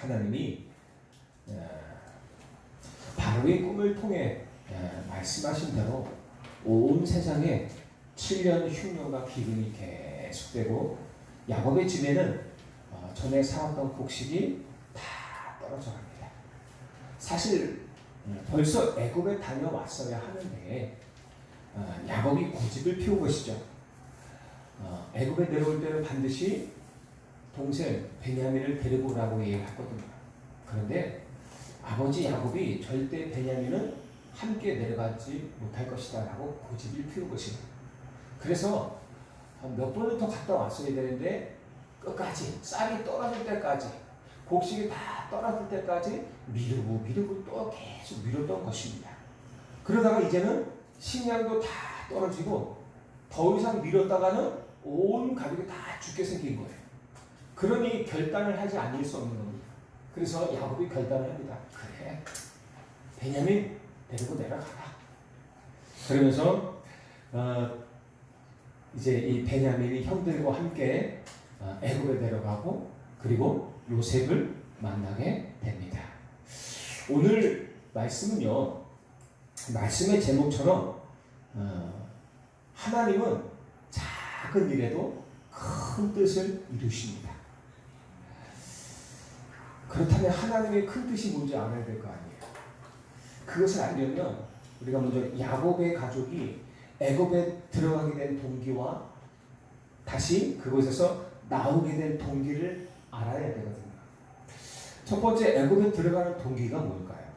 하나님이 바로의 꿈을 통해 말씀하신 대로 온 세상에 7년 흉년과 기근이 계속되고 야곱의 집에는 전에 살았던 곡식이 다 떨어져 갑니다. 사실 벌써 애굽에 다녀왔어야 하는데 야곱이 고집을 피운 것이죠. 애굽에 내려올 때는 반드시 동생 베냐민을 데리고 오라고 얘기했거든요. 그런데 아버지 야곱이 절대 베냐민은 함께 내려가지 못할 것이다 라고 고집을 피운 것입니다. 그래서 몇 번을 더 갔다 왔어야 되는데 끝까지 쌀이 떨어질 때까지 곡식이 다 떨어질 때까지 미루고 또 계속 미뤘던 것입니다. 그러다가 이제는 식량도 다 떨어지고 더 이상 미뤘다가는 온 가족이 다 죽게 생긴 거예요. 그러니 결단을 하지 않을 수 없는 겁니다. 그래서 야곱이 결단을 합니다. 그래, 베냐민 데리고 내려가라. 그러면서 이제 이 베냐민이 형들과 함께 애굽에 내려가고 그리고 요셉을 만나게 됩니다. 오늘 말씀은요, 말씀의 제목처럼 하나님은 작은 일에도 큰 뜻을 이루십니다. 그렇다면 하나님의 큰 뜻이 뭔지 알아야 될 거 아니에요. 그것을 알려면 우리가 먼저 야곱의 가족이 애굽에 들어가게 된 동기와 다시 그곳에서 나오게 된 동기를 알아야 되거든요. 첫 번째, 애굽에 들어가는 동기가 뭘까요?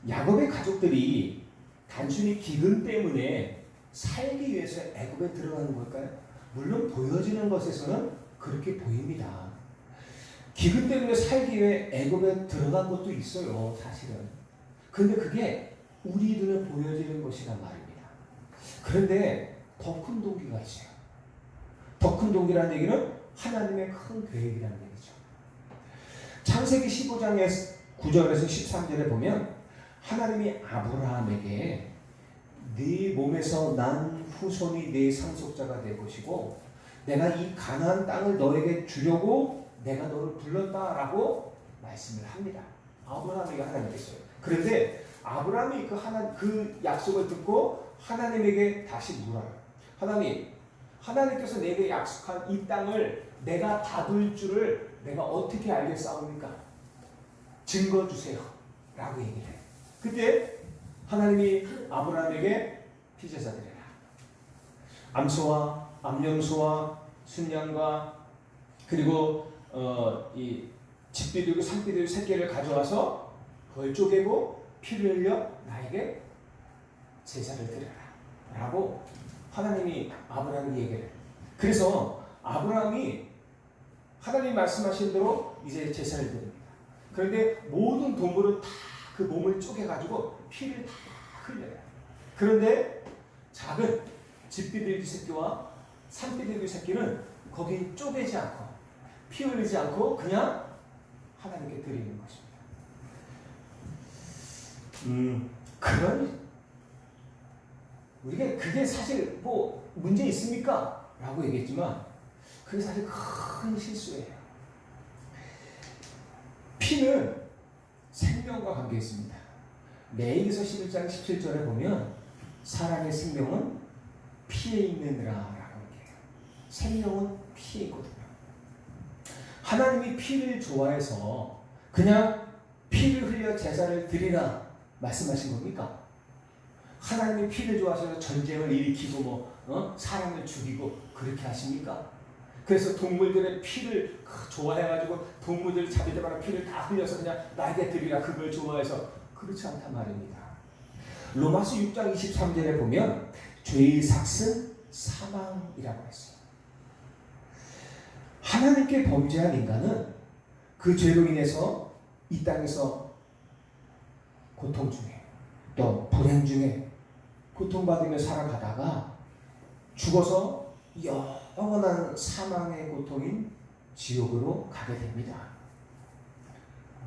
야곱의 가족들이 단순히 기근 때문에 살기 위해서 애굽에 들어가는 걸까요? 물론 보여지는 것에서는 그렇게 보입니다. 기근 때문에 살기 위해 애굽에 들어간 것도 있어요, 사실은. 그런데 그게 우리 눈에 보여지는 것이란 말입니다. 그런데 더 큰 동기가 있어요. 더 큰 동기라는 얘기는 하나님의 큰 계획이라는 얘기죠. 창세기 15장의 9절에서 13절에 보면 하나님이 아브라함에게 네 몸에서 난 후손이 네 상속자가 될 것이고 내가 이 가나안 땅을 너에게 주려고 내가 너를 불렀다라고 말씀을 합니다. 아브라함에게 하나님께서요. 그런데 아브라함이 그 약속을 듣고 하나님에게 다시 물어요. 하나님께서 내게 약속한 이 땅을 내가 받을 줄을 내가 어떻게 알겠사옵니까? 증거 주세요. 라고 얘기를 해요. 그때 하나님이 아브라함에게 피제사 드려라. 암소와 암염소와 순양과 그리고 이 집비둘기 산비둘기 새끼를 가져와서 그걸 쪼개고 피를 흘려 나에게 제사를 드려라. 라고 하나님이 아브라함에게 얘기를 해요. 그래서 아브라함이 하나님 말씀하신 대로 이제 제사를 드립니다. 그런데 모든 동물은 다 그 몸을 쪼개가지고 피를 다 흘려요. 그런데 작은 집비둘기 새끼와 산비둘기 새끼는 거기 쪼개지 않고 피 흘리지 않고 그냥 하나님께 드리는 것입니다. 그런 우리가 그게 사실 뭐 문제 있습니까? 라고 얘기했지만 그게 사실 큰 실수예요. 피는 생명과 관계 있습니다. 레위기서 11장 17절에 보면 사람의 생명은 피에 있느니라 라고 얘기해요. 생명은 피에 있거든요. 하나님이 피를 좋아해서 그냥 피를 흘려 제사를 드리라 말씀하신 겁니까? 하나님이 피를 좋아하셔서 전쟁을 일으키고 사람을 죽이고 그렇게 하십니까? 그래서 동물들의 피를 좋아해가지고 동물들 잡을 때마다 피를 다 흘려서 그냥 나에게 드리라 그걸 좋아해서 그렇지 않단 말입니다. 로마서 6장 23절에 보면 죄의 삭은 사망이라고 했어요. 하나님께 범죄한 인간은 그 죄로 인해서 이 땅에서 고통 중에 또 불행 중에 고통받으며 살아가다가 죽어서 영원한 사망의 고통인 지옥으로 가게 됩니다.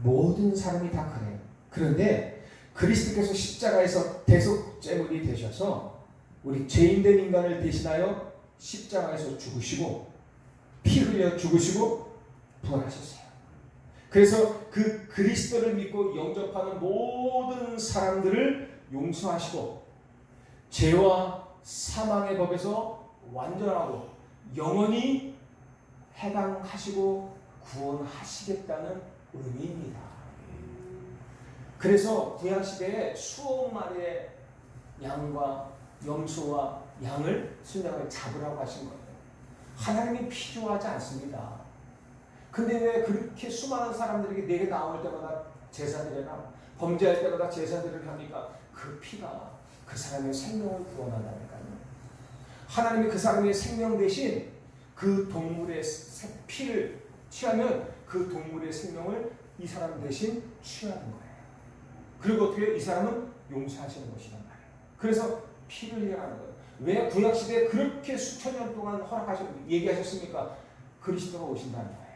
모든 사람이 다 그래요. 그런데 그리스도께서 십자가에서 대속제물이 되셔서 우리 죄인된 인간을 대신하여 십자가에서 죽으시고 피 흘려 죽으시고 부활하셨어요. 그래서 그 그리스도를 믿고 영접하는 모든 사람들을 용서하시고 죄와 사망의 법에서 완전하고 영원히 해방하시고 구원하시겠다는 의미입니다. 그래서 구약시대에 수억 마리의 양과 염소와 양을 순양을 잡으라고 하신 거예요. 하나님이 필요하지 않습니다. 근데 왜 그렇게 수많은 사람들에게 내게 나올 때마다 제사드려라, 범죄할 때마다 제사드리를 합니까? 그 피가 그 사람의 생명을 구원한다니까요. 하나님이 그 사람의 생명 대신 그 동물의 피를 취하면 그 동물의 생명을 이 사람 대신 취하는 거예요. 그리고 어떻게 이 사람은 용서하시는 것이란 말이에요. 그래서 피를 흘려라는 거예요. 왜 구약시대에 그렇게 수천 년 동안 얘기하셨습니까? 그리스도가 오신다는 거예요.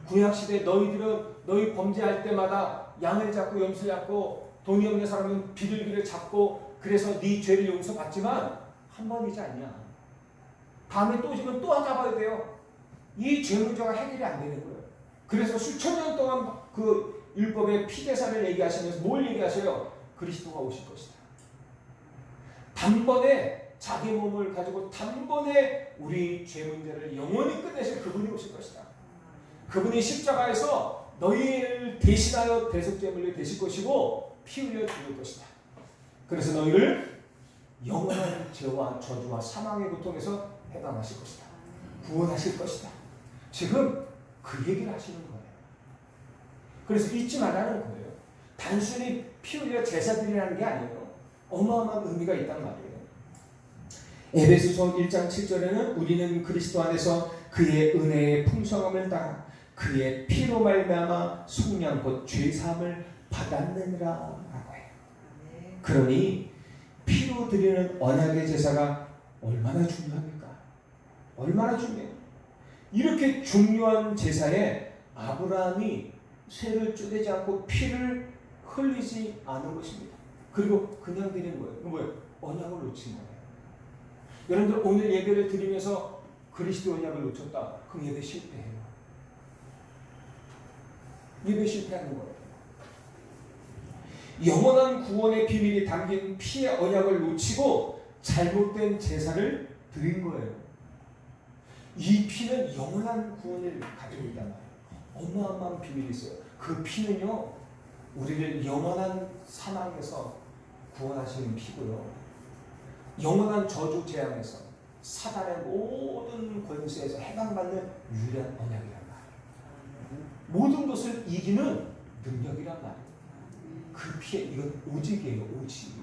구약시대에 너희들은 너희 범죄할 때마다 양을 잡고 염소를 잡고 돈이 없는 사람은 비둘기를 잡고 그래서 네 죄를 용서받지만 한 번이지 않냐. 다음에 또 오시면 또 잡아야 돼요. 이 죄 문제가 해결이 안 되는 거예요. 그래서 수천 년 동안 그 율법의 피제사를 얘기하시면서 뭘 얘기하셔요? 그리스도가 오실 것이다. 단번에 자기 몸을 가지고 단번에 우리 죄 문제를 영원히 끝내실 그분이 오실 것이다. 그분이 십자가에서 너희를 대신하여 대속제물로 되실 것이고 피 흘려 죽을 것이다. 그래서 너희를 영원한 죄와 저주와 사망의 고통에서 해방하실 것이다. 구원하실 것이다. 지금 그 얘기를 하시는 거예요. 그래서 잊지 말라는 거예요. 단순히 피 흘려 제사드리라는 게 아니에요. 어마어마한 의미가 있단 말이에요. 에베소서 1장 7절에는 우리는 그리스도 안에서 그의 은혜의 풍성함을 따라 그의 피로 말미암아 속량 곧 죄사함을 받았느니라 라고 해요. 그러니 피로 드리는 언약의 제사가 얼마나 중요합니까? 얼마나 중요해요. 이렇게 중요한 제사에 아브라함이 쇠를 쪼개지 않고 피를 흘리지 않은 것입니다. 그리고 그냥 드린 거예요. 그건 뭐예요? 언약을 놓친 거예요. 여러분들 오늘 예배를 드리면서 그리스도 언약을 놓쳤다. 그럼 예배 실패해요. 예배 실패하는 거예요. 영원한 구원의 비밀이 담긴 피의 언약을 놓치고 잘못된 제사를 드린 거예요. 이 피는 영원한 구원을 가지고 있단 말이에요. 어마어마한 비밀이 있어요. 그 피는요, 우리를 영원한 사망에서 구원하시는 피고요. 영원한 저주 재앙에서 사단의 모든 권세에서 해방받는 유일한 언약이란 말이에요. 모든 것을 이기는 능력이란 말이에요. 그 피에 이건 오직이에요. 오직.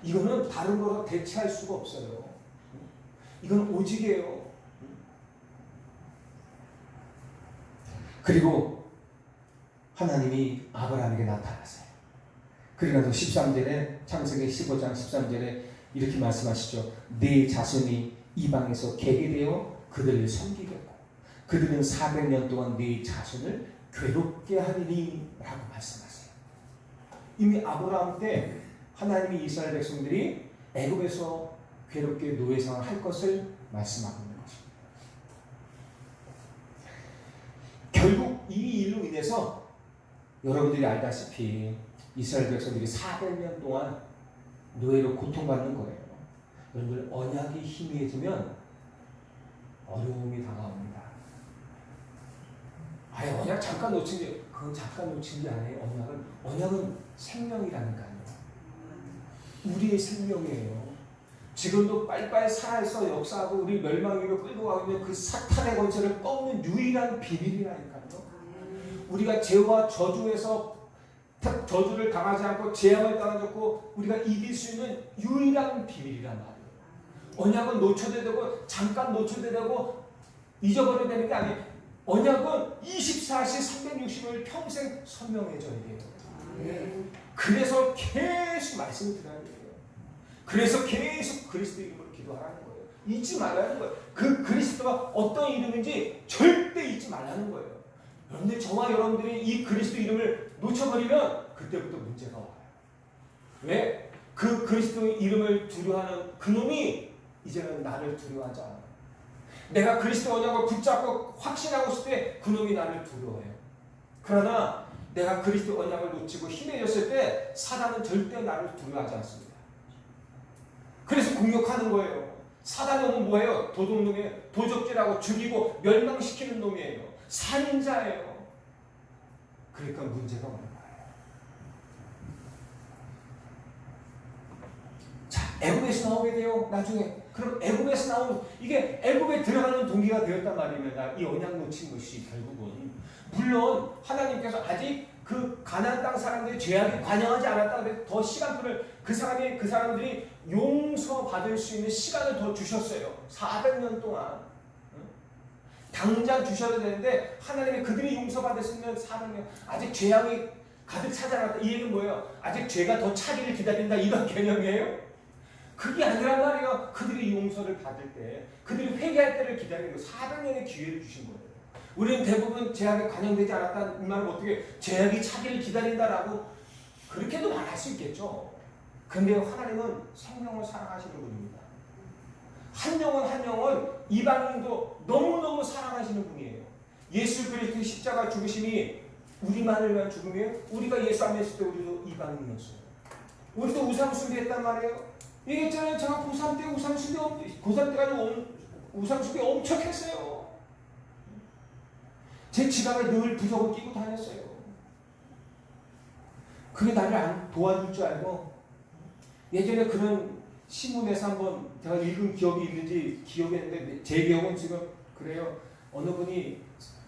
이거는 다른 거로 대체할 수가 없어요. 이건 오직이에요. 그리고 하나님이 아브라함에게 나타났어요. 그러면서 13절에 창세기 15장 13절에 이렇게 말씀하시죠. 네 자손이 이방에서 개게 되어 그들을 섬기겠고 그들은 400년 동안 네 자손을 괴롭게 하리니 라고 말씀하세요. 이미 아브라함 때 하나님이 이스라엘 백성들이 애굽에서 괴롭게 노예생활을 할 것을 말씀하고 있는 것입니다. 결국 이 일로 인해서 여러분들이 알다시피 이스라엘 백성들이 400년 동안 노예로 고통받는 거예요. 여러분들 언약이 희미해지면 어려움이 다가옵니다. 아예 언약 잠깐 놓친 게 그건 잠깐 놓친 게 아니에요. 언약은 생명이라니까요. 우리의 생명이에요. 지금도 빨리빨리 살아서 역사하고 우리 멸망 위로 끌고 가고 있는 그 사탄의 권세를 꺾는 유일한 비밀이라니까요. 우리가 죄와 저주에서 저주를 당하지 않고 재앙을 따라잡고 우리가 이길 수 있는 유일한 비밀이란 말이에요. 언약은 놓쳐도 되고 잠깐 놓쳐도 되고 잊어버려야 되는 게 아니에요. 언약은 24시 360일 평생 선명해져야 돼요. 그래서 계속 말씀을 드려야 돼요. 그래서 계속 그리스도 이름으로 기도하라는 거예요. 잊지 말라는 거예요. 그 그리스도가 어떤 이름인지 절대 잊지 말라는 거예요. 여러분들 저와 여러분들이 이 그리스도 이름을 놓쳐버리면 그때부터 문제가 와요. 왜? 그 그리스도 이름을 두려워하는 그놈이 이제는 나를 두려워하지 않아요. 내가 그리스도 언약을 붙잡고 확신하고 있을 때 그놈이 나를 두려워해요. 그러나 내가 그리스도 언약을 놓치고 힘해졌을 때 사단은 절대 나를 두려워하지 않습니다. 그래서 공격하는 거예요. 사단은 뭐예요? 도둑놈이에요. 도적질하고 죽이고 멸망시키는 놈이에요. 살인자예요. 그러니까 문제가 오는 거예요. 자, 애굽에서 나오게 돼요. 나중에. 그럼 애굽에서 나오는 이게 애굽에 들어가는 동기가 되었단 말입니다. 이 언약 놓친 것이 결국은. 물론 하나님께서 아직 그 가나안 땅 사람들이 죄악에 관여하지 않았다 그래서 더 시간표를 그 사람들이 용서받을 수 있는 시간을 더 주셨어요. 400년 동안. 당장 주셔야 되는데 하나님이 그들이 용서받을 수 있는 400년 아직 죄악이 가득 차지 않았다. 이 얘기는 뭐예요? 아직 죄가 더 차기를 기다린다 이런 개념이에요? 그게 아니란 말이에요. 그들이 용서를 받을 때 그들이 회개할 때를 기다리는 거예요. 400년의 기회를 주신 거예요. 우리는 대부분 죄악에 관영되지 않았다는 말은 어떻게 죄악이 차기를 기다린다라고 그렇게도 말할 수 있겠죠. 근데 하나님은 생명을 사랑하시는 분입니다. 한 영혼 이방인도 너무너무 사랑하시는 분이에요. 예수 그리스도의 십자가 죽으심이 우리만을 위한 죽음이에요. 우리가 예수 안 믿을 때 우리도 이방인이었어요. 우리도 우상 숭배했단 말이에요. 얘기했잖아요. 제가 고3 때 우상 숭배 우상 숭배 엄청 했어요. 제 지갑에 늘 부적을 끼고 다녔어요. 그게 나를 도와줄 줄 알고 예전에 그런 신문에서 한번 제가 읽은 기억이 있는지 기억이 있는데 제 기억은 지금 그래요. 어느 분이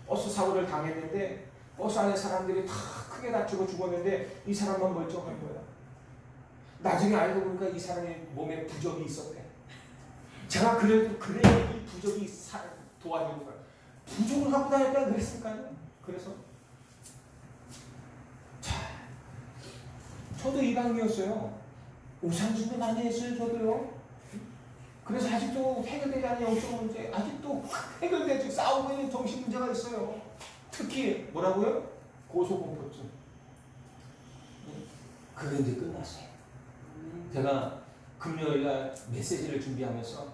버스 사고를 당했는데 버스 안에 사람들이 다 크게 다치고 죽었는데 이 사람만 멀쩡한 거야. 나중에 알고 보니까 이 사람의 몸에 부적이 있었대. 제가 그래 이 부적이 도와주는 거야. 부족을 갖고 다녔다 그랬을까요? 그래서 자, 저도 이방인이었어요. 우상숭배 많이 했어요. 저도요. 그래서 아직도 해결되지 않은 영적 문제, 아직도 해결되지 싸우고 있는 정신 문제가 있어요. 특히 뭐라고요? 고소공포증. 그게 이제 끝났어요. 제가 금요일날 메시지를 준비하면서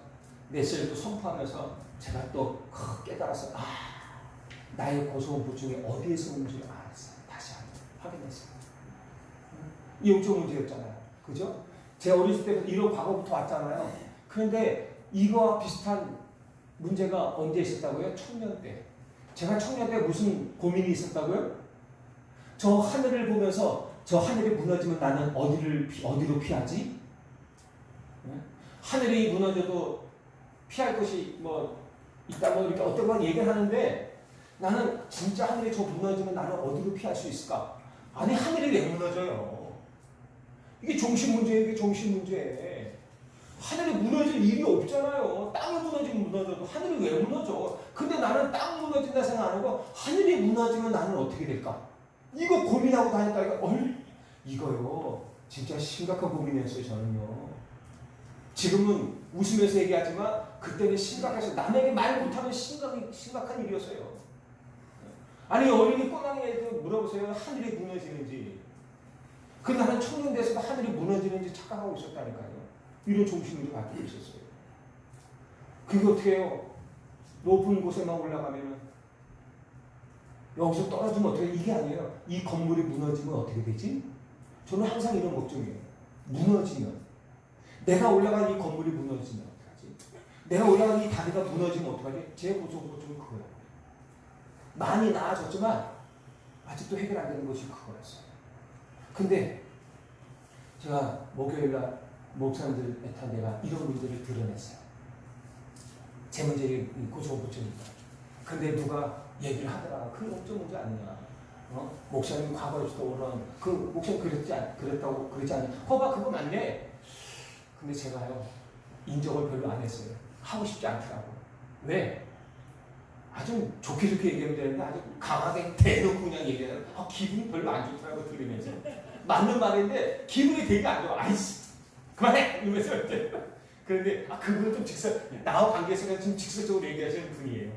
메시지를 또 선포하면서 제가 또 깨달았어요. 나의 고소공포증이 어디에서 오는지 알았어요. 다시 확인했어요. 이 영적 문제였잖아요. 그죠? 제 어렸을 때부터 이런 과거부터 왔잖아요. 그런데 이거와 비슷한 문제가 언제 있었다고요? 청년 때. 제가 청년 때 무슨 고민이 있었다고요? 저 하늘을 보면서 저 하늘이 무너지면 나는 어디로 피하지? 하늘이 무너져도 피할 것이 뭐 있다 뭐 이렇게 어떤 건 얘기를 하는데 나는 진짜 하늘이 저 무너지면 나는 어디로 피할 수 있을까? 아니 하늘이 왜 무너져요? 이게 정신 문제예요. 이게 정신 문제. 하늘이 무너질 일이 없잖아요. 땅이 무너지면 무너져도 하늘이 왜 무너져? 근데 나는 땅 무너진다 생각 안 하고 하늘이 무너지면 나는 어떻게 될까? 이거 고민하고 다니까 이거요. 진짜 심각한 고민이었어요. 저는요. 지금은 웃으면서 얘기하지만 그때는 심각해서 남에게 말 못하면 심각한 일이었어요. 아니 어린이 꼬랑이 애들 물어보세요. 하늘이 무너지는지. 그 나는 청년 돼서도 하늘이 무너지는지 착각하고 있었다니까요. 이런 정신으로 가지고 있었어요. 그게 어떻게 해요? 높은 곳에만 올라가면은 여기서 떨어지면 어떻게 이게 아니에요. 이 건물이 무너지면 어떻게 되지? 저는 항상 이런 걱정이에요. 무너지면 내가 올라간 이 건물이 무너지면 어떡하지? 내가 올라간 이 다리가 무너지면 어떡하지? 제 고소공포증은 그거예요. 많이 나아졌지만 아직도 해결 안 되는 것이 그거였어요. 근데 제가 목요일날 목사님들한테 내가 이런 문제를 드러냈어요. 제 문제가 고소공포증입니다. 근데 누가 얘기를 하더라. 그게 영적 문제 아니냐. 목사님 과거에서도 오런 그 목사님 그랬다고 그러지 않냐. 봐봐 그거 맞네. 근데 제가요 인정을 별로 안 했어요. 하고 싶지 않더라고. 왜? 아주 좋게 얘기하면 되는데 아주 강하게 대놓고 그냥 얘기하면 기분이 별로 안 좋더라고 들으면서. 맞는 말인데 기분이 되게 안 좋아. 아이씨 그만해! 이러면서 그런데 그건 좀 나와 관계에서 좀 직설적으로 얘기하시는 분이에요.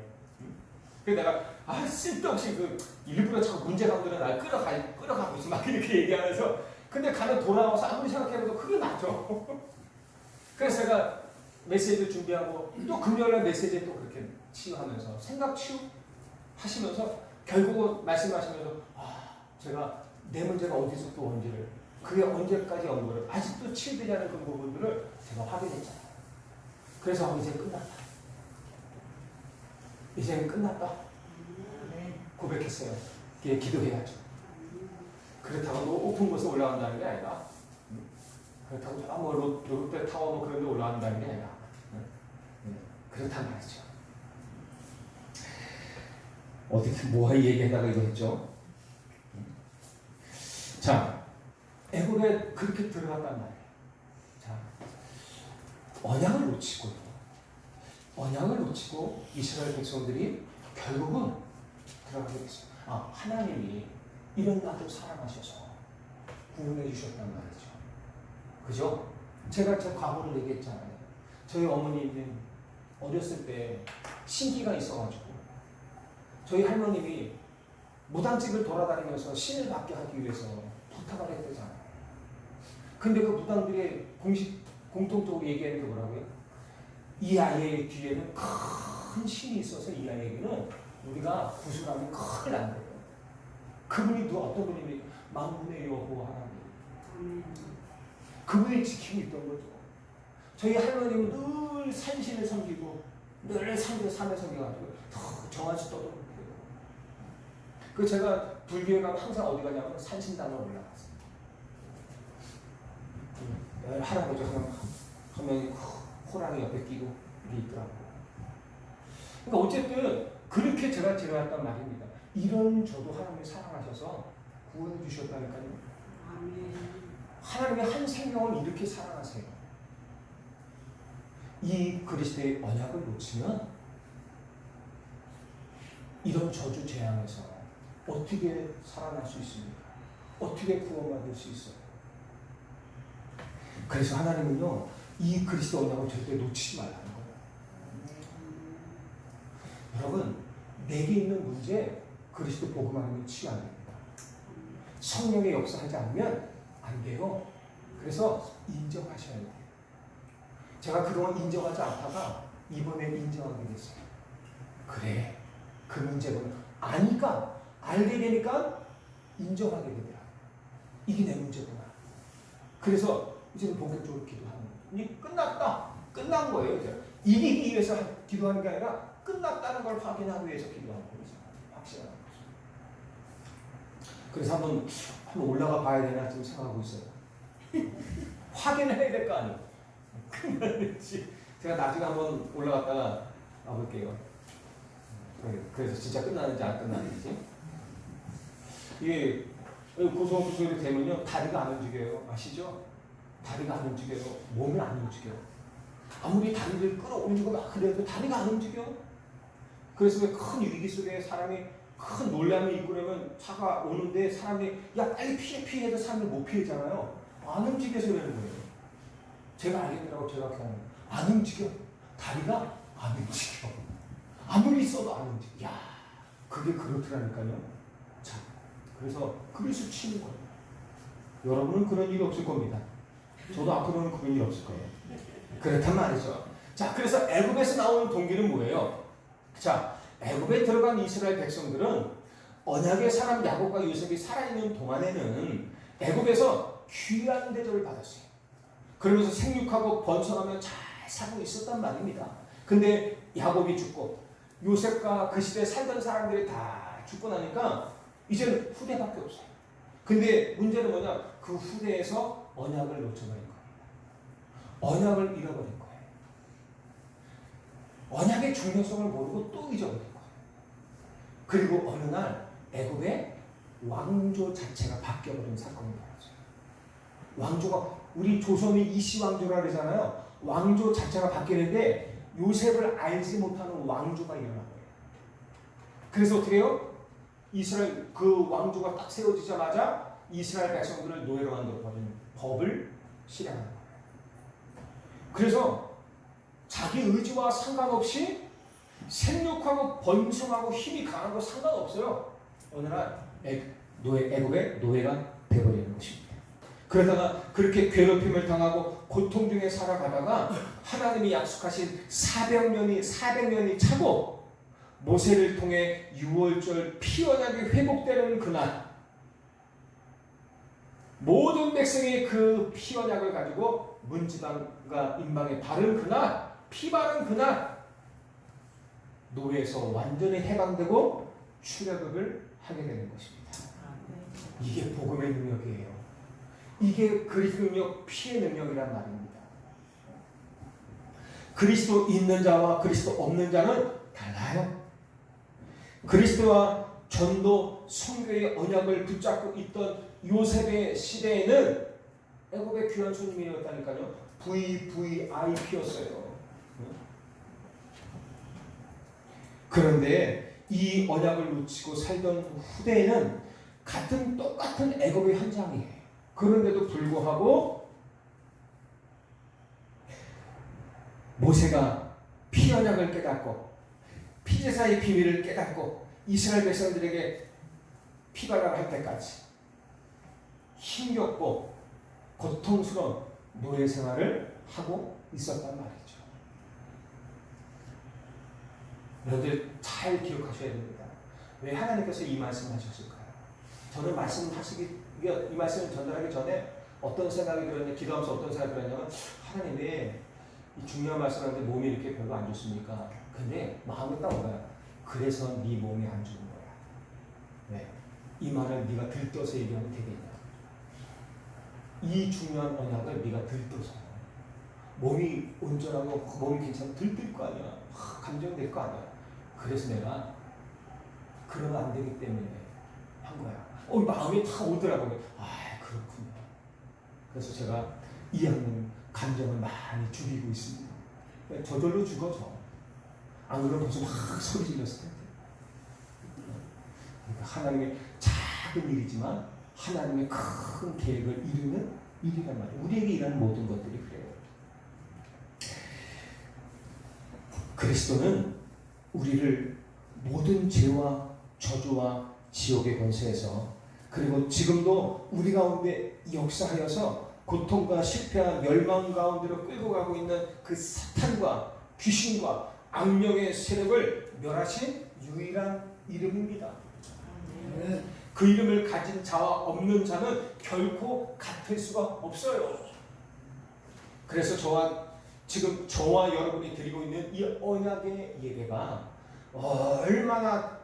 그래서 내가 쓸데없이 일부러 자꾸 문제감들은 날 끌어가고 있어 막 이렇게 얘기하면서 근데 가면 돌아와서 아무리 생각해봐도 그게 맞아. 그래서 제가 메시지를 준비하고 또 금요일날 메시지에 또 그렇게 치유하면서 생각 치유 하시면서 결국은 말씀하시면서 제가 내 문제가 어디서 또 언제를 그게 언제까지 온 거를 아직도 치유되지 않은 그 부분들을 제가 확인했잖아요. 그래서 이제 끝났다. 이제는 끝났다. 고백했어요. 이게 기도해야죠. 그렇다고 높은 곳에 올라간다는 게 아니라 그렇다고 롯데 타워 그런 데 올라간다는 게 아니라 그렇단 말이죠. 어떻게 뭐 얘기하다가 이거 했죠? 자, 애굽에 그렇게 들어갔단 말이에요. 자, 언약을 놓치고 이스라엘 백성들이 결국은 들어가게 됐어요. 하나님이 이런 나도 사랑하셔서 구원해 주셨단 말이죠. 그죠? 제가 제 과거를 얘기했잖아요. 저희 어머니는 어렸을 때 신기가 있어가지고 저희 할머님이 무당집을 돌아다니면서 신을 받게 하기 위해서 부탁을 했대잖아요. 근데 그 무당들의 공통적으로 얘기하는 게 뭐라고요? 이 아이의 뒤에는 큰 신이 있어서 이 아이에게는 우리가 구술하면 큰일 난대요. 그분이 어떤 분이 만군의 여호와 하나님. 그분이 지키고 있던 거죠. 저희 할머님은 늘 산신을 섬기고 늘 산에 섬겨가지고 정한수 떠들고 그 제가 불교에 가면 항상 어디 가냐면 산신당을 올라갔어요. 할아버지 한 명이 호랑이 옆에 끼고 이게 있더라고요. 그러니까 어쨌든 그렇게 제가 지나갔단 말입니다. 이런 저도 하나님이 사랑하셔서 구원해 주셨다니까요. 하나님이 한 생명을 이렇게 사랑하세요. 이 그리스도의 언약을 놓치면 이런 저주 재앙에서 어떻게 살아날 수 있습니까? 어떻게 구원받을 수 있어요? 그래서 하나님은요, 이 그리스도 언약을 절대 놓치지 말라는 거예요. 여러분, 내게 있는 문제 그리스도 복음 안에는 치유 안 됩니다. 성령의 역사하지 않으면 안 돼요. 그래서 인정하셔야 돼요. 제가 그동안 인정하지 않다가 이번에 인정하게 됐어요. 그래, 그 문제구나. 아니까, 알게 되니까 인정하게 되더라. 이게 내 문제구나. 그래서 이제는 본격적으로 기도하는 거예요. 끝났다. 끝난 거예요. 이제. 이기기 위해서 기도하는 게 아니라 끝났다는 걸 확인하기 위해서 기도하는 거죠. 확실한 거죠. 그래서 한번 올라가 봐야 되나 지금 생각하고 있어요. 확인을 해야 될 거 아니에요. 끝났는지. 제가 나중에 한번 올라갔다가 와볼게요. 그래서 진짜 끝나는지 안 끝나는지. 이게 고소공포증이 되면요, 다리가 안 움직여요. 아시죠? 다리가 안 움직여요. 몸이 안 움직여요. 아무리 다리를 끌어올리고 막 그래도 다리가 안 움직여. 그래서 왜 큰 위기 속에 사람이 큰 놀람이 있고 그러면 차가 오는데 사람이 야 빨리 피해 해도 사람이 못 피하잖아요. 안 움직여서 그러는 거예요. 제가 알겠더라고. 제가 그냥 안 움직여. 다리가 안 움직여. 아무리 써도 안 움직여. 야, 그게 그렇더라니까요. 자, 그래서 그래서 치는 거예요. 여러분은 그런 일이 없을 겁니다. 저도 앞으로는 그런 일 없을 거예요. 그렇단 말이죠. 자, 그래서 애굽에서 나오는 동기는 뭐예요? 자, 애굽에 들어간 이스라엘 백성들은 언약의 사람 야곱과 요셉이 살아있는 동안에는 애굽에서 귀한 대접을 받았어요. 그러면서 생육하고 번성하며 잘 살고 있었단 말입니다. 근데 야곱이 죽고 요셉과 그 시대에 살던 사람들이 다 죽고 나니까 이제는 후대밖에 없어요. 근데 문제는 뭐냐? 그 후대에서 언약을 놓쳐버린 겁니다. 언약을 잃어버린 거예요. 언약의 중요성을 모르고 또 잊어버린 거예요. 그리고 어느 날 애굽의 왕조 자체가 바뀌어버린 사건이 벌어져요. 왕조가 우리 조선이 이씨 왕조라 그러잖아요. 왕조 자체가 바뀌는데 요셉을 알지 못하는 왕조가 일어난 거예요. 그래서 어떻게 해요? 이스라엘 그 왕조가 딱 세워지자마자 이스라엘 백성들을 노예로 만들어버리는 법을 실행하는 거예요. 그래서 자기 의지와 상관없이 생육하고 번성하고 힘이 강한 거 상관없어요. 어느 날 애굽의 노예가 되어버리는 것입니다. 그러다가 그렇게 괴롭힘을 당하고 고통 중에 살아가다가 하나님이 약속하신 400년이 차고 모세를 통해 6월절 피언약이 회복되는 그날, 모든 백성이 그 피언약을 가지고 문지방과 임방에 바른 그날, 피 바른 그날, 노예에서 완전히 해방되고 출애굽을 하게 되는 것입니다. 이게 복음의 능력이에요. 이게 그리스도 능력, 피의 능력이란 말입니다. 그리스도 있는 자와 그리스도 없는 자는 달라요. 그리스도와 전도 선교의 언약을 붙잡고 있던 요셉의 시대에는 애굽의 귀한 손님이었다니까요. VVIP였어요. 그런데 이 언약을 놓치고 살던 후대에는 똑같은 애굽의 현장이에요. 그런데도 불구하고 모세가 피 언약을 깨닫고 피제사의 비밀을 깨닫고 이스라엘 백성들에게 피발랄 할 때까지 힘겹고 고통스러운 노예 생활을 하고 있었단 말이죠. 여러분들 잘 기억하셔야 됩니다. 왜 하나님께서 이 말씀을 하셨을까요? 저는 이 말씀을 전달하기 전에 어떤 생각이 들었냐, 기도하면서 어떤 생각이 들었냐면, 하나님 왜 이 중요한 말씀하는데 몸이 이렇게 별로 안 좋습니까? 근데 마음이 딱 오가요. 그래서 네 몸이 안 좋은 거야. 왜? 이 말을 네가 들떠서 얘기하면 되겠냐? 이 중요한 언약을 네가 들떠서 몸이 온전하고 몸이 괜찮으면 들뜰 거 아니야. 감정될 거 아니야. 그래서 내가 그러면 안 되기 때문에 한 거야. 마음이 다 오더라고요. 그렇군요. 그래서 제가 이해하는 감정을 많이 죽이고 있습니다. 저절로 죽어져. 안 그러면 벌써 막 소리 질렀을 텐데. 그러니까 하나님의 작은 일이지만 하나님의 큰 계획을 이루는 일이란 말이에요. 우리에게 일하는 모든 것들이 그래요. 그리스도는 우리를 모든 죄와 저주와 지옥의 권세에서, 그리고 지금도 우리 가운데 역사하여서 고통과 실패와 멸망 가운데로 끌고 가고 있는 그 사탄과 귀신과 악령의 세력을 멸하신 유일한 이름입니다. 그 이름을 가진 자와 없는 자는 결코 같을 수가 없어요. 그래서 지금 저와 여러분이 드리고 있는 이 언약의 예배가 얼마나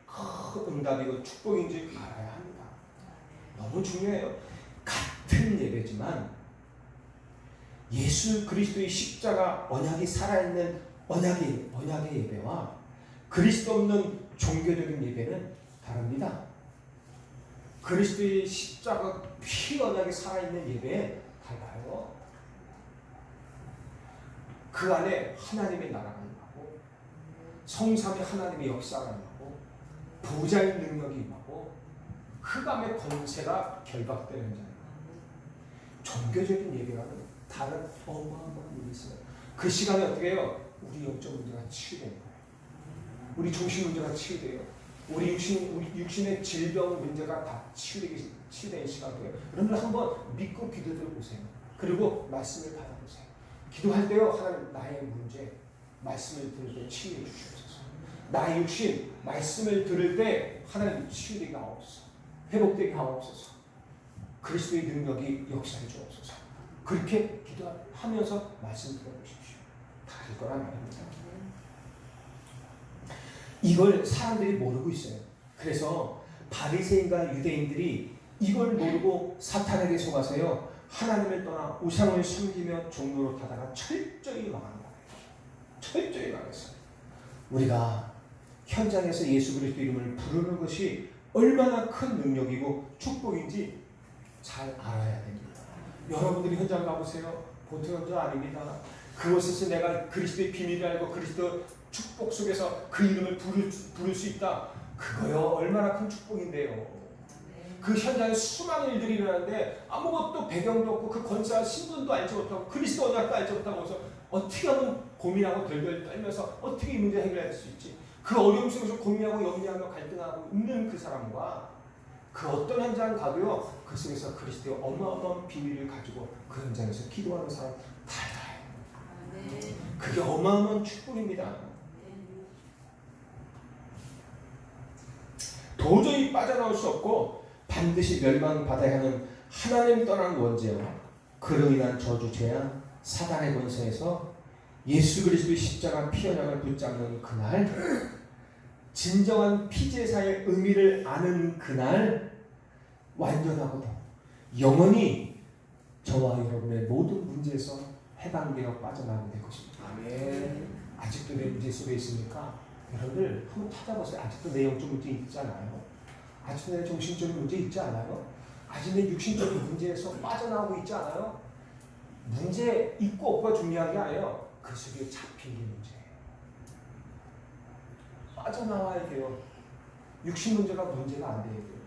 큰 응답이고 축복인지 알아야 합니다. 너무 중요해요. 같은 예배지만 예수 그리스도의 십자가 언약이 살아있는 언약의 예배와 그리스도 없는 종교적인 예배는 다릅니다. 그리스도의 십자가 피 언약이 살아있는 예배에 달라요. 그 안에 하나님의 나라가 임하고 성삼위 하나님의 역사가 임하고 보좌의 능력이 임하고 흑암의 권세가 결박되는 자예요. 종교적인 예배와는 다른 어마어마한 일이 있어요. 그 시간에 어떻게 해요? 우리 영적 문제가 치유되는 거예요. 우리 중심 문제가 치유돼요. 우리 육신의 질병 문제가 다 치유되는 시간이에요. 여러분들 한번 믿고 기도를 보세요. 그리고 말씀을 받아보세요. 기도할 때요, 하나님 나의 문제 말씀을 들을 때 치유해 주시옵소서. 나의 육신 말씀을 들을 때 하나님 치유되게 하옵소서. 회복되게 하옵소서. 그리스도의 능력이 역사해 주옵소서. 그렇게 기도하면서 말씀 들어보십시오. 다를 거란 말입니다. 이걸 사람들이 모르고 있어요. 그래서 바리새인과 유대인들이 이걸 모르고 사탄에게 속아서요, 하나님을 떠나 우상을 섬기며 종로로 타다가 철저히 망한 거예요. 철저히 망했어요. 우리가 현장에서 예수 그리스도 이름을 부르는 것이 얼마나 큰 능력이고 축복인지 잘 알아야 됩니다. 여러분들이 현장 가보세요. 보통 현장 아닙니다. 그곳에서 내가 그리스도의 비밀을 알고 그리스도 축복 속에서 그 이름을 부를 수 있다. 그거요, 얼마나 큰 축복인데요. 그 현장에 수많은 일들이 일어나는데 아무것도 배경도 없고 그 권세와 신분도 알지 못하고 그리스도 언약도 알지 못하고 해서 어떻게 하면 고민하고 덜덜 떨면서 어떻게 이 문제 해결할 수 있지? 그 어려움 속에서 고민하고 염려하며 갈등하고 있는 그 사람과 그 어떤 현장 가도요, 그 속에서 그리스도의 어마어마한 비밀을 가지고 그 현장에서 기도하는 사람 달라요. 그게 어마어마한 축복입니다. 영원히 빠져나올 수 없고 반드시 멸망받아야 하는 하나님 떠난 원죄와 그로 인한 저주, 재앙, 사단의 권세에서 예수 그리스도의 십자가 피언약을 붙잡는 그날, 진정한 피제사의 의미를 아는 그날 완전하고도 영원히 저와 여러분의 모든 문제에서 해방되어 빠져나가게 될 것입니다. 아멘. 아직도 내 문제 속에 있으니까 여러분들 한번 찾아보세요. 아직도 내 영적 문제 있지 않아요? 아직도 내 정신적인 문제 있지 않아요? 아직 내 육신적인 문제에서 빠져나오고 있지 않아요? 문제 있고 없고가 중요한 게 아니에요. 그 속에 잡힌 게 문제예요. 빠져나와야 돼요. 육신 문제가 문제가 안 돼야 돼요.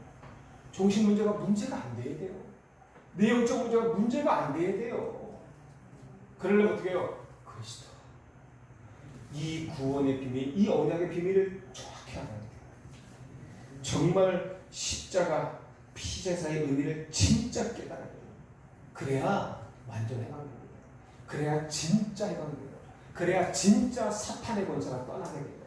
정신 문제가 문제가 안 돼야 돼요. 내 영적 문제가 문제가 안 돼야 돼요. 그러려면 어떻게 해요? 그리스도. 이 구원의 비밀, 이 언약의 비밀을 정확히 알아야 돼요. 정말 십자가 피제사의 의미를 진짜 깨달아야 돼요. 그래야 완전 해방됩니다. 그래야 진짜 해방됩니다. 그래야 진짜 사탄의 권세가 떠나게 돼요.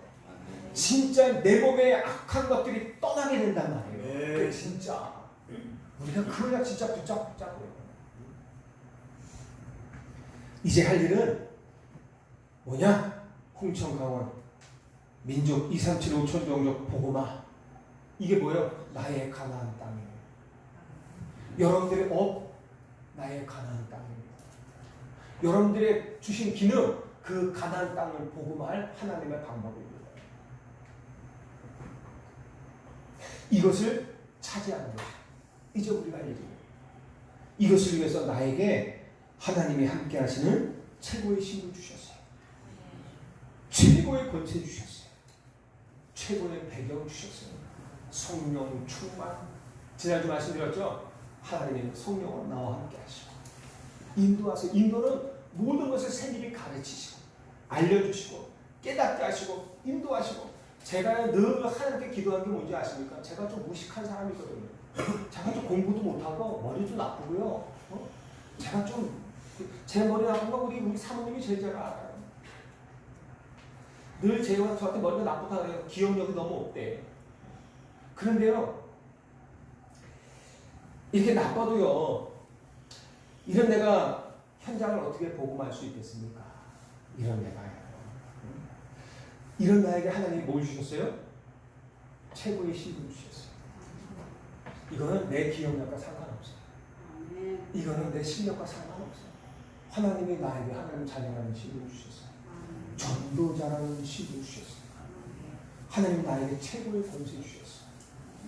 진짜 내 몸에 악한 것들이 떠나게 된단 말이에요. 그게 진짜. 우리가 그 언약 진짜 붙잡고요. 이제 할 일은 뭐냐? 홍천, 강원, 민족 237 5천 종족 복음화. 이게 뭐예요? 나의 가나안 땅이에요. 여러분들의 업, 나의 가나안 땅입니다. 여러분들의 주신 기능, 그 가나안 땅을 복음화할 하나님의 방법입니다. 이것을 차지하는 것. 이제 우리가 얘기해요. 이것을 위해서 나에게 하나님이 함께 하시는 최고의 힘을 주셨어요. 최고의 권세 주셨어요. 최고의 배경 주셨어요. 성령 충만. 지난주 말씀드렸죠? 하나님의 성령은 나와 함께 하시고 인도하세요. 인도는 모든 것을 세밀히 가르치시고 알려주시고 깨닫게 하시고 인도하시고. 제가 늘 하나님께 기도하는 게 뭔지 아십니까? 제가 좀 무식한 사람이거든요. 제가 좀 공부도 못하고 머리도 나쁘고요. 제가 좀 제 머리 나쁜 거 우리 사모님이 제일 잘 알아요. 늘 제가 저한테 머리가 나쁘다고 해요. 기억력이 너무 없대. 그런데요, 이렇게 나빠도요, 이런 내가 현장을 어떻게 복음할 수 있겠습니까? 이런 내가요. 이런 나에게 하나님이 뭘 주셨어요? 최고의 힘을 주셨어요. 이거는 내 기억력과 상관없어요. 이거는 내 실력과 상관없어요. 하나님이 나에게 하나님 찬양하는 힘을 주셨어요. 전도자라는 힘을 주셨어요. 하나님 나에게 최고의 권세 주셨어요.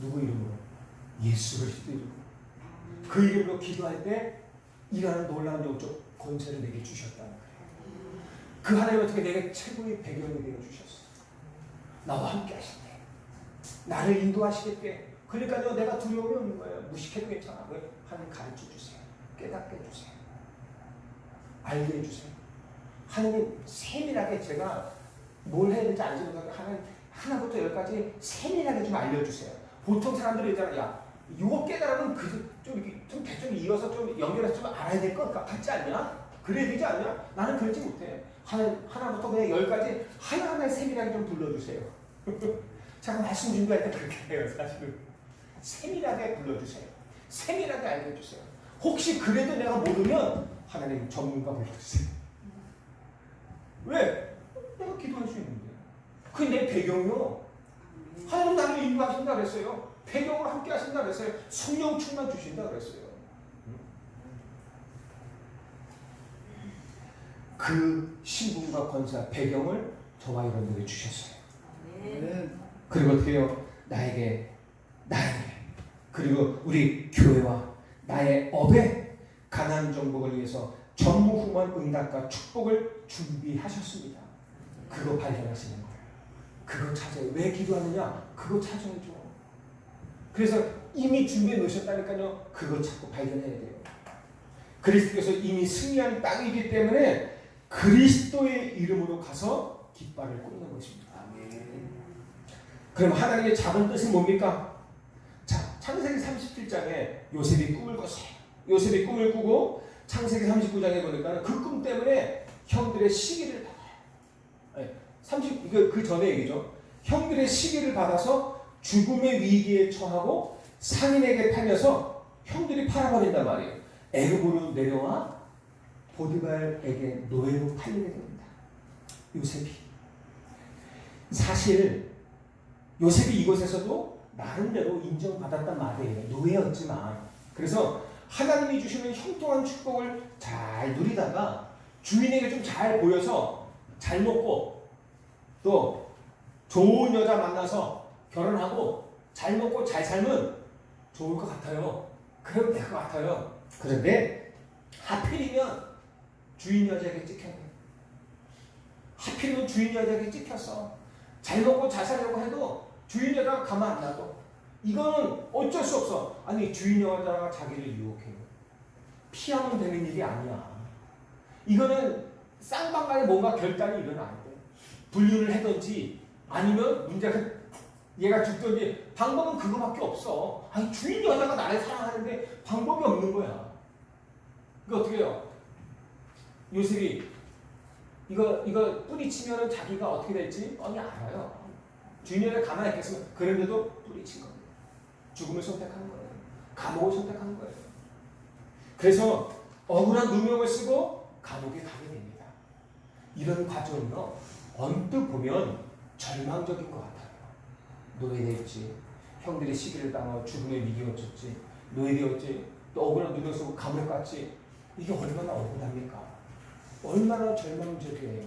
누구 이름으로? 예수 그리스도 이름으로. 그 이름으로 기도할 때 이러한 놀라운 영적 권세를 내게 주셨다는 거예요. 그 하나님 어떻게 내게 최고의 배경을 내게 주셨어요. 나와 함께 하신대. 나를 인도하시겠대. 그러니까요, 내가 두려움이 없는 거예요. 무식해도 괜찮아. 왜? 하나님 가르쳐 주세요. 깨닫게 해주세요. 알게 해주세요. 하나님 세밀하게 제가 뭘 해야 될지 알지 못하게 하나님 하나부터 열까지 세밀하게 좀 알려주세요. 보통 사람들이 있잖아요. 야, 이거 깨달으면 좀 대충 이어서 좀 연결해서 좀 알아야 될 것 같지 않냐? 그래야 되지 않냐? 나는 그러지 못해. 하나부터 그냥 10까지 하나하나 세밀하게 좀 불러주세요. 제가 말씀 준비할 때 그렇게 해요, 사실은. 세밀하게 불러주세요. 세밀하게 알려주세요. 혹시 그래도 내가 모르면 하나님 전문가 불러주세요. 왜? 내가 기도할 수 있는데. 그게 내 배경이요. 하나님 나를 인도하신다 그랬어요. 배경으로 함께 하신다 그랬어요. 성령 충만 주신다 그랬어요. 그 신분과 권세, 배경을 저와 여러분에게 주셨어요. 그리고 어떻게 해요? 나에게 그리고 우리 교회와 나의 업에 가나안 정복을 위해서 전무후무한 응답과 축복을 준비하셨습니다. 그거 발견하시는 거예요. 그거 찾아요. 왜 기도하느냐? 그거 찾아야죠. 그래서 이미 준비해 놓으셨다니까요. 그거 찾고 발견해야 돼요. 그리스도께서 이미 승리한 땅이기 때문에 그리스도의 이름으로 가서 깃발을 꽂는 것입니다. 그럼 하나님의 작은 뜻은 뭡니까? 자, 창세기 37장에 요셉이 꿈을 꿨어요. 요셉이 꿈을 꾸고 창세기 39장에 보니까 그 꿈 때문에 형들의 시기를 받아요. 그 전에 얘기죠. 형들의 시기를 받아서 죽음의 위기에 처하고 상인에게 팔려서 형들이 팔아버린단 말이에요. 애굽으로 내려와 보디발에게 노예로 팔리게 됩니다. 요셉이. 사실 요셉이 이곳에서도 나름대로 인정받았단 말이에요. 노예였지만. 그래서 하나님이 주시는 형통한 축복을 잘 누리다가 주인에게 좀 잘 보여서 잘 먹고 또 좋은 여자 만나서 결혼하고 잘 먹고 잘 살면 좋을 것 같아요. 그래도 될 것 같아요. 그런데 하필이면 주인 여자에게 찍혔네. 하필이면 주인 여자에게 찍혔어. 잘 먹고 잘 살려고 해도 주인 여자가 가만 안 놔둬. 이거는 어쩔 수 없어. 아니 주인 여자가 자기를 유혹해요. 피하면 되는 일이 아니야. 이거는 쌍방간에 뭔가 결단이 일어나야 돼. 불륜을 하든지 아니면 문제가 얘가 죽든지 방법은 그거밖에 없어. 아니 주인 여자가 나를 사랑하는데 방법이 없는 거야. 이거 어떻게 해요? 요셉이 이거 뿌리치면은 자기가 어떻게 될지 뻔히 알아요. 주인 여자 가만히 있겠으면 그런데도 뿌리친 겁니다. 죽음을 선택하는 거예요. 감옥을 선택하는 거예요. 그래서 억울한 누명을 쓰고 감옥에 가게 됩니다. 이런 과정은요, 언뜻 보면 절망적인 것 같아요. 노예되었지, 형들이 시기를 당하고 죽음의 위기에 얹혔지, 노예되었지, 또 억울한 누명 쓰고 감옥에 갔지. 이게 얼마나 억울합니까? 얼마나 절망적이에요.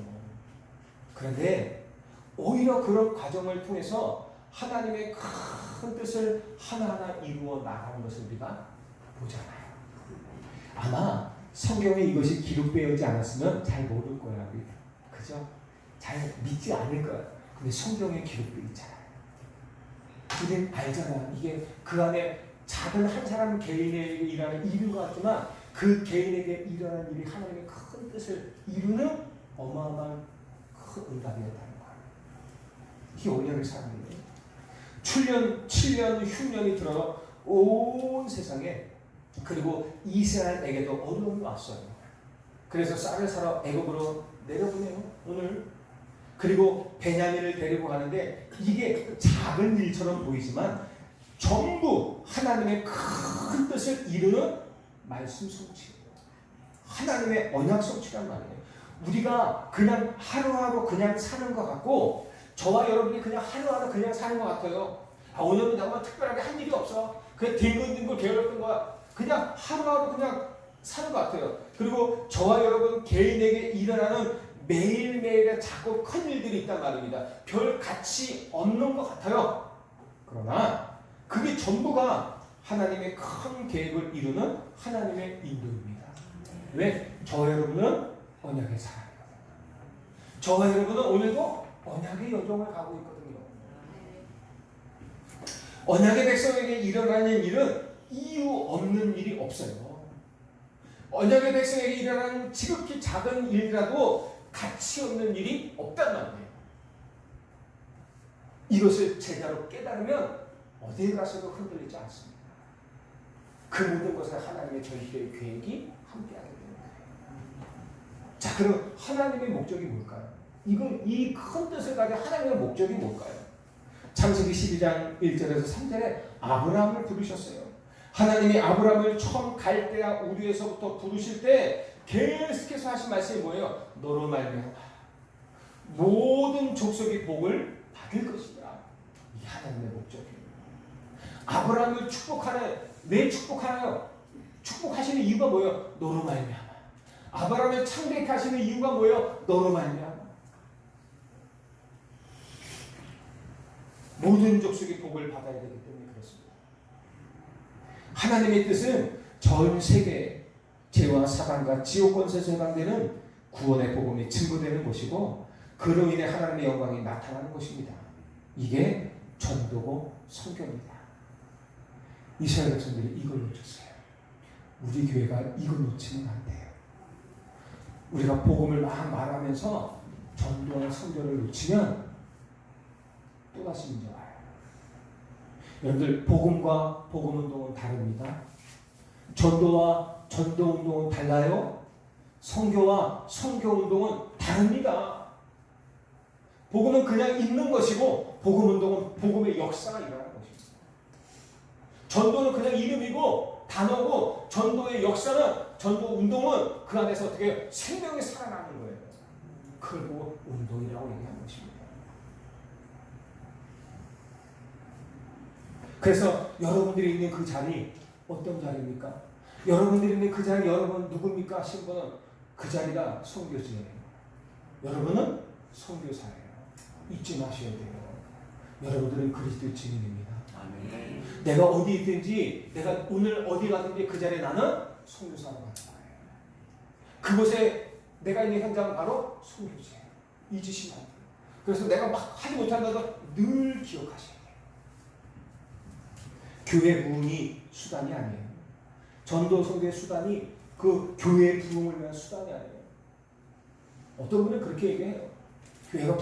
그런데 오히려 그런 과정을 통해서 하나님의 큰 뜻을 하나하나 이루어 나가는 것을 우리가 보잖아요. 아마 성경에 이것이 기록되어 있지 않았으면 잘 모를 거야. 그죠? 잘 믿지 않을 거야. 근데 성경에 기록되어 있잖아요. 우리는 알잖아. 이게 그 안에 작은 한 사람 개인에게 일하는 일인 것 같지만 그 개인에게 일어나는 일이 하나님의 큰 뜻을 이루는 어마어마한 큰 응답이었다는 거예요. 이게 언약의 사람이에요. 7년 흉년이 들어 온 세상에 그리고 이스라엘에게도 어려움이 왔어요. 그래서 쌀을 사러 애굽으로 내려보내요. 오늘. 그리고 베냐민을 데리고 가는데 이게 작은 일처럼 보이지만 전부 하나님의 큰 뜻을 이루는 말씀 성취예요. 하나님의 언약 성취란 말이에요. 우리가 그냥 하루하루 그냥 사는 것 같고 저와 여러분이 그냥 하루하루 그냥 사는 것 같아요. 오늘은 내가 특별하게 한 일이 없어. 그냥 뒹굴뒹굴 게을렀던 거야. 그냥 하루하루 그냥 사는 것 같아요. 그리고 저와 여러분 개인에게 일어나는 매일매일의 작고 큰 일들이 있단 말입니다. 별 가치 없는 것 같아요. 그러나 그게 전부가 하나님의 큰 계획을 이루는 하나님의 인도입니다. 왜? 저와 여러분은 언약의 사람이거든요. 저와 여러분은 오늘도 언약의 여정을 가고 있거든요. 언약의 백성에게 일어나는 일은 이유 없는 일이 없어요. 언약의 백성에게 일어나는 지극히 작은 일이라도 가치 없는 일이 없단 말이에요. 이것을 제대로 깨달으면 어디에 가서도 흔들리지 않습니다. 그 모든 것을 하나님의 저희들의 계획이 함께하게 되는 거예요. 자, 그럼 하나님의 목적이 뭘까요? 이 큰 뜻을 가진 하나님의 목적이 뭘까요? 창세기 12장 1절에서 3절에 아브라함을 부르셨어요. 하나님이 아브라함을 처음 갈대아 우르에서부터 부르실 때 계속해서 하신 말씀이 뭐예요? 너로 말미암아 모든 족속의 복을 받을 것이다. 이게 하나님의 목적이에요. 아브라함을 축복하나요? 왜 축복하나요? 축복하시는 이유가 뭐예요? 너로 말미암아. 아브라함을 창대케 하시는 이유가 뭐예요? 너로 말미암아. 모든 족속의 복을 받아야 되기 때문에 그렇습니다. 하나님의 뜻은 전 세계에 죄와 사단과 지옥 권세에서 해방되는 구원의 복음이 증거되는 것이고 그로 인해 하나님의 영광이 나타나는 것입니다. 이게 전도고 선교입니다. 이스라엘 백성들이 이걸 놓쳤어요. 우리 교회가 이걸 놓치면 안 돼요. 우리가 복음을 막 말하면서 전도와 선교를 놓치면 또다시 문제 와요. 여러분들 복음과 복음운동은 다릅니다. 전도와 전도운동은 달라요. 선교와 선교운동은 다릅니다. 복음은 그냥 있는 것이고 복음 운동은 복음의 역사가 일어나는 것입니다. 전도는 그냥 이름이고 단어고 전도의 역사는 전도 운동은 그 안에서 어떻게 생명이 살아나는 거예요. 그걸 보고 운동이라고 얘기하는 것입니다. 그래서 여러분들이 있는 그 자리 어떤 자리입니까? 여러분들이 있는 그 자리 여러분 누굽니까? 하신 분은 그 자리가 선교지예요. 여러분은 선교사예요. 잊지 마셔야 돼요. 여러분들은 그리스도의 증인입니다. 아멘. 내가 어디 있든지 내가 오늘 어디 가든지 그 자리에 나는 선교사로 가는 거예요. 그곳에 내가 있는 현장은 바로 선교지예요. 잊으시면 안 돼요. 그래서 내가 막 하지 못한다도 늘 기억하셔야 돼요. 교회 부흥이 수단이 아니에요. 전도 선교의 수단이 그 교회의 부흥을 위한 수단이 아니에요. 어떤 분은 그렇게 얘기해요. 교회가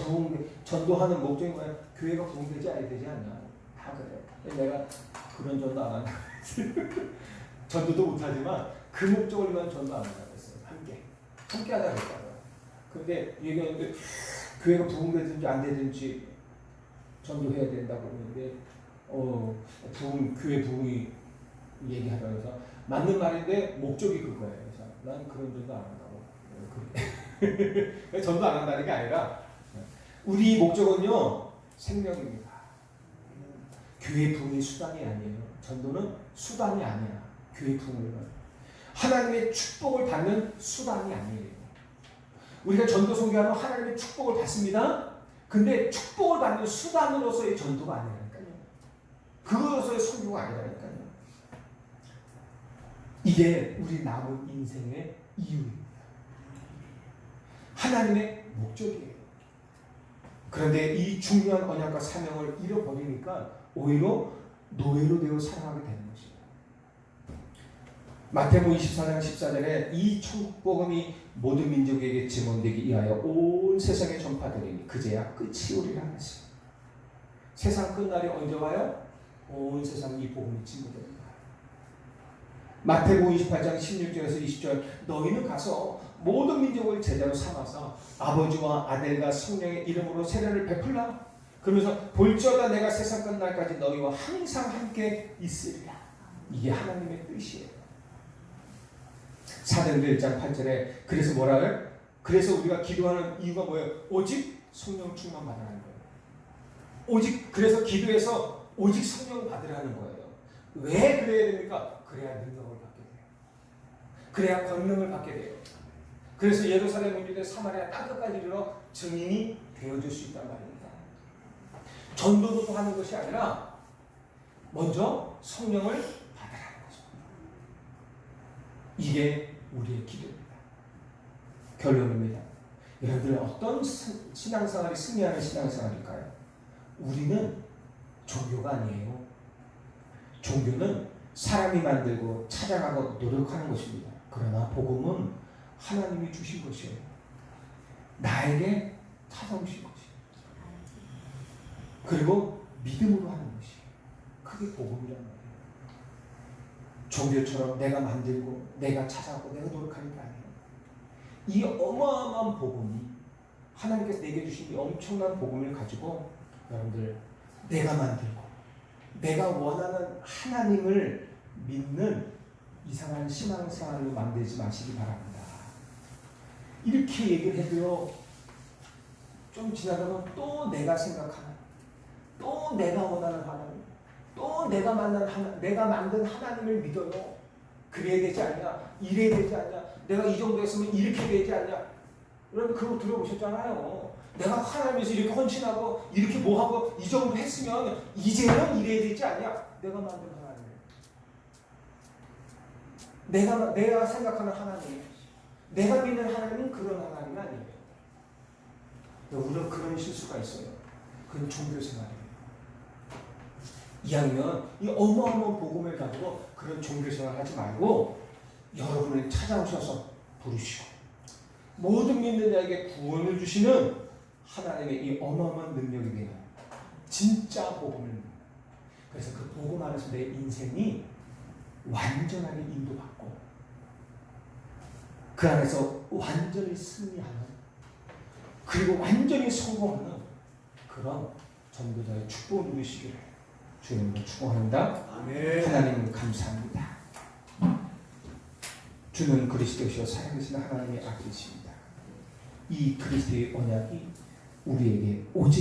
전도하는 목적이 뭐야? 교회가 부흥되지 않아야 되지 않냐? 다 그래. 내가 그런 전도 안 한다고 했어요. 전도도 못하지만 그 목적을 위한 전도 안 한다고 했어요. 함께 하자고 했다고요. 근데 얘기하는데 교회가 부흥되든지 안 되든지 전도해야 된다고 했는데 교회 부흥이 얘기하라고 해서 맞는 말인데 목적이 그거예요. 그래서 난 그런 전도 안 한다고. 전도 안 한다는 게 아니라 우리 목적은요 생명입니다. 교회 부흥이 수단이 아니에요. 전도는 수단이 아니야. 교회 부흥은 하나님의 축복을 받는 수단이 아니에요. 우리가 전도 선교하면 하나님의 축복을 받습니다. 근데 축복을 받는 수단으로서의 전도가 아니라니까요. 그것으로서의 선교가 아니라니까요. 이게 우리 남은 인생의 이유입니다. 하나님의 목적이에요. 그런데 이 중요한 언약과 사명을 잃어버리니까 오히려 노예로 되어 살아가게 되는 것입니다. 마태복음 24장 14절에 이 천국 복음이 모든 민족에게 증언되기 위하여 온 세상에 전파되리니 그제야 끝이 오리라 하시니 세상 끝날이 언제 와요? 온 세상 이 복음이 증거됩니다. 마태복음 28장 16절에서 20절 너희는 가서 모든 민족을 제자로 삼아서 아버지와 아들과 성령의 이름으로 세례를 베풀라. 그러면서 볼지어다 내가 세상 끝날까지 너희와 항상 함께 있으리라. 이게 하나님의 뜻이에요. 사도행전 1장 8절에 그래서 뭐라 해요? 그래서 우리가 기도하는 이유가 뭐예요? 오직 성령 충만 받으라는 거예요. 오직 그래서 기도해서 오직 성령 받으라는 거예요. 왜 그래야 됩니까? 그래야 능력을 받게 돼요. 그래야 권능을 받게 돼요. 그래서 예루살렘 문제대 사마리아 땅끝까지 이르러 증인이 되어줄 수 있단 말입니다. 전도도 하는 것이 아니라 먼저 성령을 받으라는 거죠. 이게 우리의 기도입니다. 결론입니다. 여러분들 어떤 신앙생활이 승리하는 신앙생활일까요? 우리는 종교가 아니에요. 종교는 사람이 만들고 찾아가고 노력하는 것입니다. 그러나 복음은 하나님이 주신 것이에요. 나에게 찾아오신 것이에요. 그리고 믿음으로 하는 것이에요. 그게 복음이란 말이에요. 종교처럼 내가 만들고 내가 찾아가고 내가 노력하는 게 아니에요. 이 어마어마한 복음이 하나님께서 내게 주신 이 엄청난 복음을 가지고 여러분들 내가 만들고 내가 원하는 하나님을 믿는 이상한 신앙생활로 만들지 마시기 바랍니다. 이렇게 얘기를 해도요, 좀 지나가면 또 내가 생각하는, 또 내가 원하는 하나님, 또 내가 만든 하나님을 믿어요. 그래야 되지 않냐? 이래야 되지 않냐? 내가 이 정도 했으면 이렇게 되지 않냐? 여러분 그거 들어보셨잖아요. 내가 하나님에서 이렇게 헌신하고 이렇게 뭐하고 이 정도 했으면 이제는 이래야 되지 않냐? 내가 만든 하나님, 내가 생각하는 하나님, 내가 믿는 하나님은 그런 하나님이 아니에요. 우리는 그런 실수가 있어요. 그건 종교생활이에요. 이왕이면 이 어마어마한 복음을 가지고 그런 종교생활 하지 말고 여러분을 찾아오셔서 부르시고 모든 믿는 자에게 구원을 주시는 하나님의 이 어마어마한 능력이 되는 진짜 복음을, 그래서 그 복음 안에서 내 인생이 완전하게 인도받고 그 안에서 완전히 승리하는, 그리고 완전히 성공하는 그런 전도자의 축복을 누리시기를 주님으로 축복합니다. 아멘. 하나님 감사합니다. 주는 그리스도시요 살아계신 하나님의 아들이십니다. 이 그리스도의 언약이 우리에게 오직